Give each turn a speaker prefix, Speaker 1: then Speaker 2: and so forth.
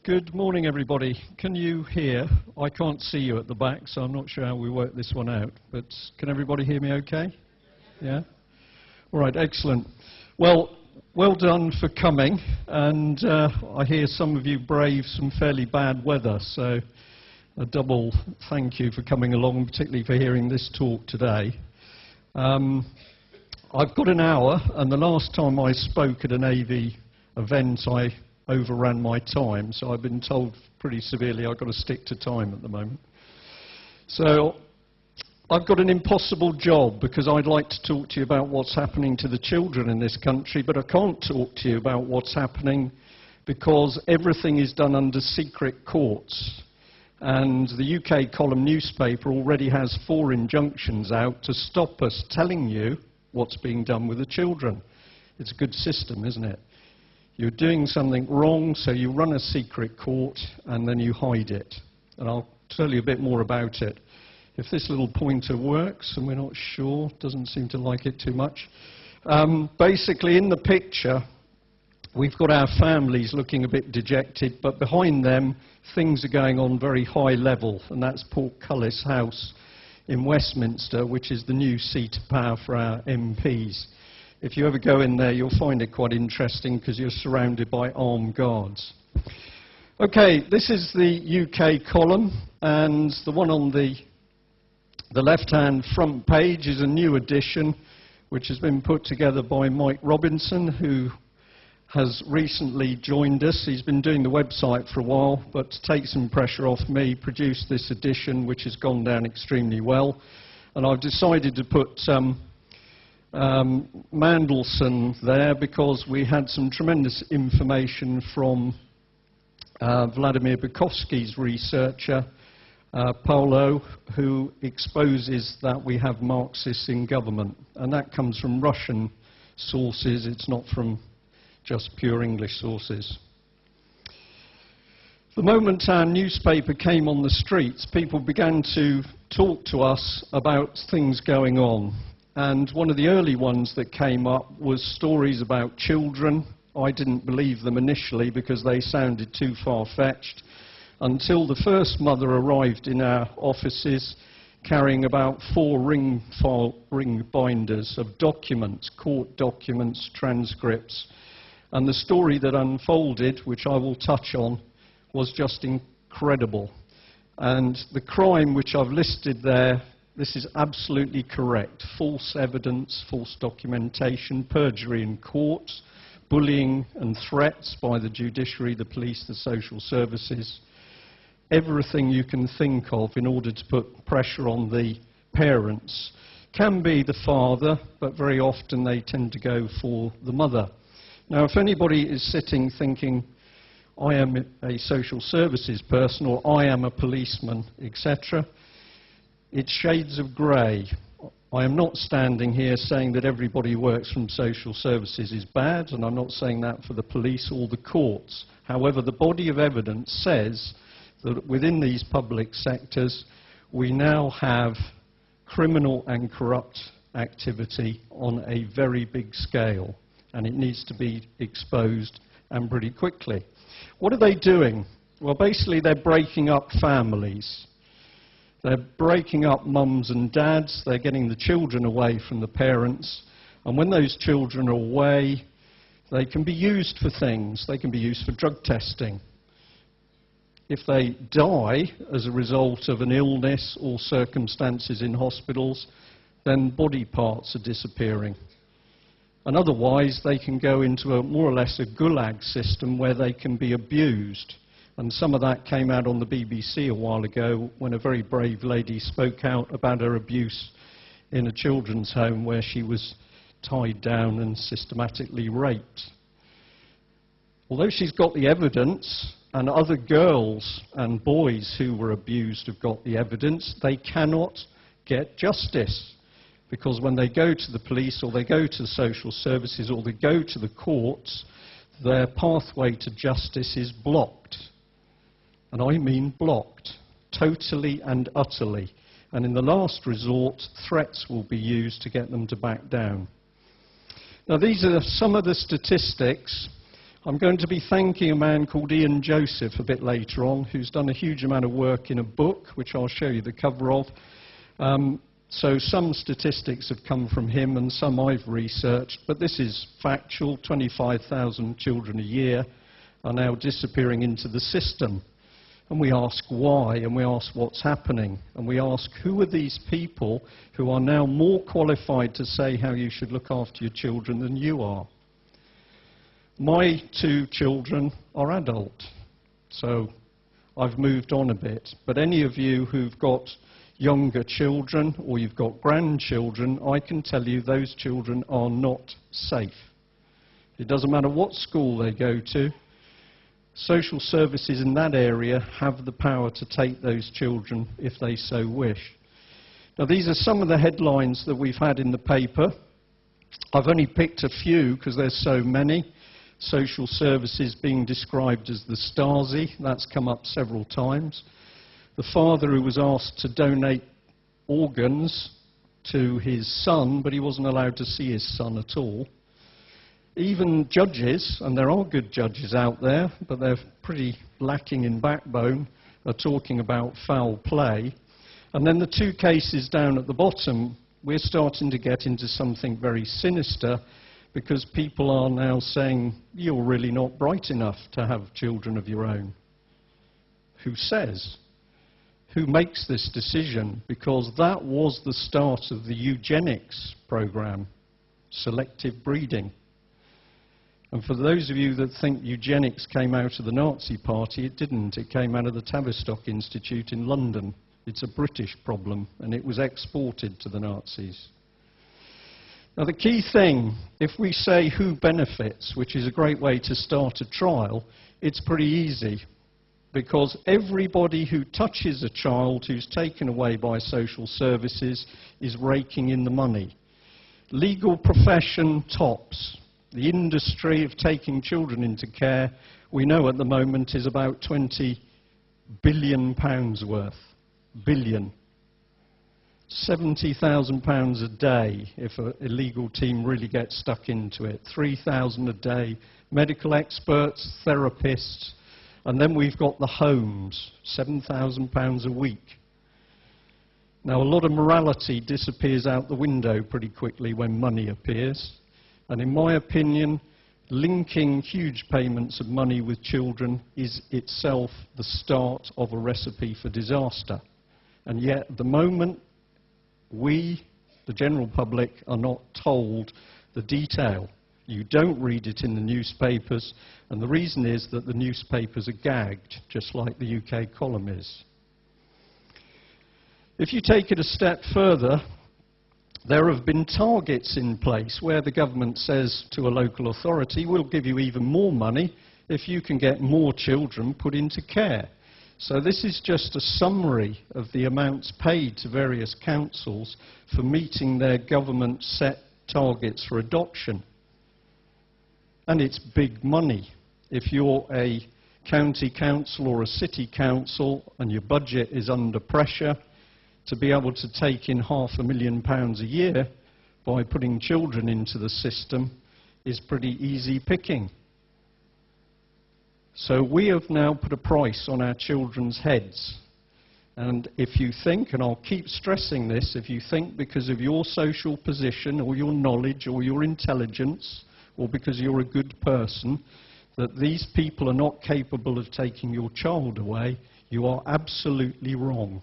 Speaker 1: Good morning, everybody. Can you hear? I can't see you at the back, so I'm not sure how we work this one out. But can everybody hear me okay? Yeah? All right, excellent. Well done for coming. And I hear some of you brave some fairly bad weather, so a double thank you for coming along, particularly for hearing this talk today. I've got an hour, and the last time I spoke at an AV event, I overran my time, so I've been told pretty severely I've got to stick to time at the moment. So I've got an impossible job because I'd like to talk to you about what's happening to the children in this country, but I can't talk to you about what's happening because everything is done under secret courts. And the UK column newspaper already has 4 injunctions out to stop us telling you what's being done with the children. It's a good system, isn't it? You're doing something wrong, so you run a secret court and then you hide it. And I'll tell you a bit more about it. If this little pointer works, and we're not sure, doesn't seem to like it too much. Basically, in the picture, we've got our families looking a bit dejected, but behind them, things are going on very high level, and that's Portcullis House in Westminster, which is the new seat of power for our MPs. If you ever go in there, you'll find it quite interesting because you're surrounded by armed guards. Okay, this is the UK column, and the one on the left-hand front page is a new edition, which has been put together by Mike Robinson, who has recently joined us. He's been doing the website for a while, but to take some pressure off me, produced this edition, which has gone down extremely well. And I've decided to put Mandelson there because we had some tremendous information from Vladimir Bukovsky's researcher, Paulo, who exposes that we have Marxists in government. And that comes from Russian sources, it's not from just pure English sources. The moment our newspaper came on the streets, people began to talk to us about things going on. And one of the early ones that came up was stories about children. I didn't believe them initially because they sounded too far-fetched, until the first mother arrived in our offices carrying about 4 ring binders of documents, court documents, transcripts. And the story that unfolded, which I will touch on, was just incredible. And the crime which I've listed there, this is absolutely correct. False evidence, false documentation, perjury in court, bullying and threats by the judiciary, the police, the social services. Everything you can think of in order to put pressure on the parents. Can be the father, but very often they tend to go for the mother. Now, if anybody is sitting thinking, I am a social services person, or I am a policeman, etc., it's shades of grey. I am not standing here saying that everybody who works from social services is bad, and I'm not saying that for the police or the courts. However, the body of evidence says that within these public sectors, we now have criminal and corrupt activity on a very big scale, and it needs to be exposed, and pretty quickly. What are they doing? Well, basically, they're breaking up families. They're breaking up mums and dads. They're getting the children away from the parents. And when those children are away, they can be used for things. They can be used for drug testing. If they die as a result of an illness or circumstances in hospitals, then body parts are disappearing. And otherwise, they can go into a more or less a gulag system where they can be abused. And some of that came out on the BBC a while ago when a very brave lady spoke out about her abuse in a children's home where she was tied down and systematically raped. Although she's got the evidence, and other girls and boys who were abused have got the evidence, they cannot get justice. Because when they go to the police or they go to the social services or they go to the courts, their pathway to justice is blocked. And I mean blocked, totally and utterly. And in the last resort, threats will be used to get them to back down. Now, these are some of the statistics. I'm going to be thanking a man called Ian Joseph a bit later on, who's done a huge amount of work in a book, which I'll show you the cover of. So some statistics have come from him and some I've researched, but this is factual. 25,000 children a year are now disappearing into the system. And we ask why, and we ask what's happening, and we ask who are these people who are now more qualified to say how you should look after your children than you are. My 2 children are adult, so I've moved on a bit. But any of you who've got younger children or you've got grandchildren, I can tell you those children are not safe. It doesn't matter what school they go to. Social services in that area have the power to take those children if they so wish. Now, these are some of the headlines that we've had in the paper. I've only picked a few because there's so many. Social services being described as the Stasi, that's come up several times. The father who was asked to donate organs to his son, but he wasn't allowed to see his son at all. Even judges, and there are good judges out there, but they're pretty lacking in backbone, are talking about foul play. And then the 2 cases down at the bottom, we're starting to get into something very sinister, because people are now saying, you're really not bright enough to have children of your own. Who says? Who makes this decision? Because that was the start of the eugenics program, selective breeding. And for those of you that think eugenics came out of the Nazi Party, it didn't. It came out of the Tavistock Institute in London. It's a British problem, and it was exported to the Nazis. Now, the key thing, if we say who benefits, which is a great way to start a trial, it's pretty easy. Because everybody who touches a child who's taken away by social services is raking in the money. Legal profession tops. The industry of taking children into care, we know at the moment, is about £20 billion worth. Billion. £70,000 a day if an illegal team really gets stuck into it. £3,000 a day. Medical experts, therapists. And then we've got the homes, £7,000 a week. Now, a lot of morality disappears out the window pretty quickly when money appears. And in my opinion, linking huge payments of money with children is itself the start of a recipe for disaster. And yet, at the moment, we, the general public, are not told the detail. You don't read it in the newspapers, and the reason is that the newspapers are gagged, just like the UK column is. If you take it a step further, there have been targets in place where the government says to a local authority, we'll give you even more money if you can get more children put into care. So this is just a summary of the amounts paid to various councils for meeting their government set targets for adoption. And it's big money. If you're a county council or a city council and your budget is under pressure, to be able to take in £500,000 a year by putting children into the system is pretty easy picking. So we have now put a price on our children's heads. And if you think, and I'll keep stressing this, if you think because of your social position or your knowledge or your intelligence or because you're a good person, that these people are not capable of taking your child away, you are absolutely wrong.